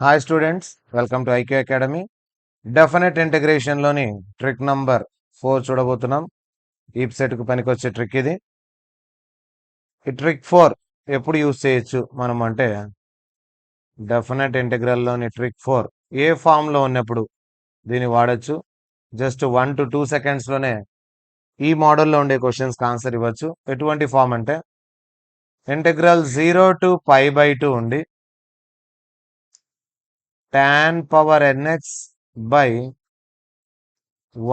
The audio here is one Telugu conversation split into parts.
Hi students, welcome to IQ academy. Definite ఇంటిగ్రేషన్లోని ట్రిక్ నంబర్ 4 చూడబోతున్నాం. ఈ సెట్కు పనికొచ్చే ట్రిక్ ఇది. ఈ ట్రిక్ 4 ఎప్పుడు యూజ్ చేయొచ్చు మనం అంటే, డెఫినెట్ ఇంటిగ్రల్లోని ట్రిక్ 4 ఏ ఫామ్లో ఉన్నప్పుడు దీన్ని వాడచ్చు. జస్ట్ 1 to 2 సెకండ్స్లోనే ఈ మోడల్లో ఉండే క్వశ్చన్స్కి ఆన్సర్ ఇవ్వచ్చు. ఎటువంటి ఫామ్ అంటే, ఇంటిగ్రల్ 0 to π/2 ఉండి tan power nx by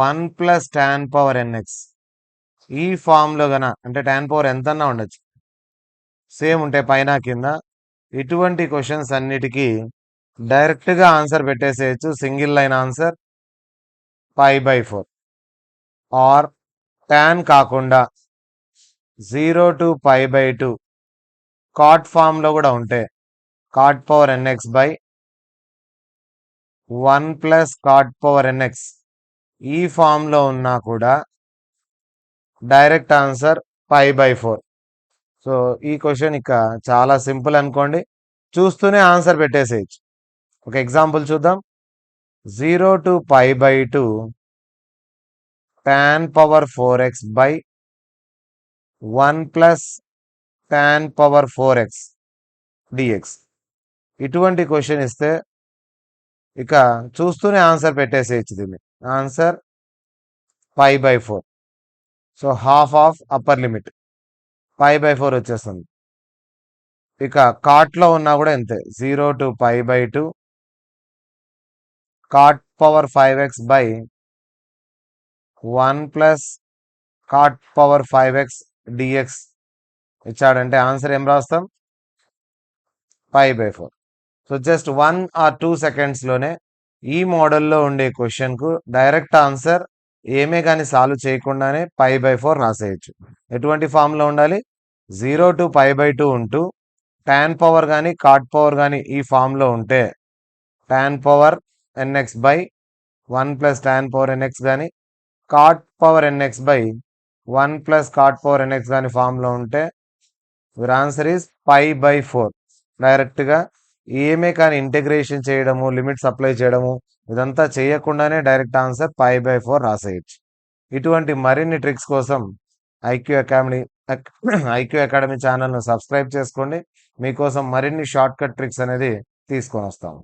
1 plus tan power nx ఈ ఫామ్లో అంటే tan పవర్ ఎంతన్నా ఉండొచ్చు, సేమ్ ఉంటే పైన కింద, ఇటువంటి క్వశ్చన్స్ అన్నిటికీ డైరెక్ట్గా ఆన్సర్ పెట్టేసేయచ్చు. Single line answer π/4. Or tan కాకుండా 0 to π/2 కాట్ ఫామ్లో కూడా ఉంటే cot power nx by 1 plus cot power nx ఈ ఫామ్లో ఉన్నా కూడా డైరెక్ట్ ఆన్సర్ π/4. సో ఈ క్వశ్చన్ ఇక చాలా సింపుల్ అనుకోండి, చూస్తూనే ఆన్సర్ పెట్టేసేయచ్చు. ఒక ఎగ్జాంపుల్ చూద్దాం. 0 to π/2 tan power 4x by 1 plus tan power 4x dx. ఇటువంటి క్వశ్చన్ ఇస్తే ఇక చూస్తూనే ఆన్సర్ పెట్టేసేయచ్చు. దీన్ని answer π/4. So half of upper limit π/4 వచ్చేస్తుంది. ఇక కాట్లో ఉన్నా కూడా అంతే. 0 to π/2 cot power 5x by 1 plus cot power 5x dx ఇచ్చాడంటే ఆన్సర్ ఏం రాస్తాం? π/4. సో జస్ట్ 1 or 2 సెకండ్స్లోనే ఈ మోడల్లో ఉండే క్వశ్చన్కు డైరెక్ట్ ఆన్సర్ ఏమే కానీ సాల్వ్ చేయకుండానే π/4 రాసేయచ్చు. ఎటువంటి ఫామ్లో ఉండాలి? 0 to π/2 ఉంటూ tan పవర్ కానీ కాట్ పవర్ కానీ ఈ ఫామ్లో ఉంటే tan power nx by 1 plus tan power nx కానీ cot power nx by 1 plus cot power nx కానీ ఫామ్లో ఉంటే యువర్ ఆన్సర్ ఈజ్ π/4. డైరెక్ట్గా ఏమే కానీ ఇంటిగ్రేషన్ చేయడము, లిమిట్స్ అప్లై చేయడము ఇదంతా చేయకుండానే డైరెక్ట్ ఆన్సర్ π/4 రాసేయచ్చు. ఇటువంటి మరిన్ని ట్రిక్స్ కోసం ఐక్యూ అకాడమీ ఛానల్ను సబ్స్క్రైబ్ చేసుకోండి. మీకోసం మరిన్ని షార్ట్ కట్ ట్రిక్స్ అనేది తీసుకొని వస్తాము.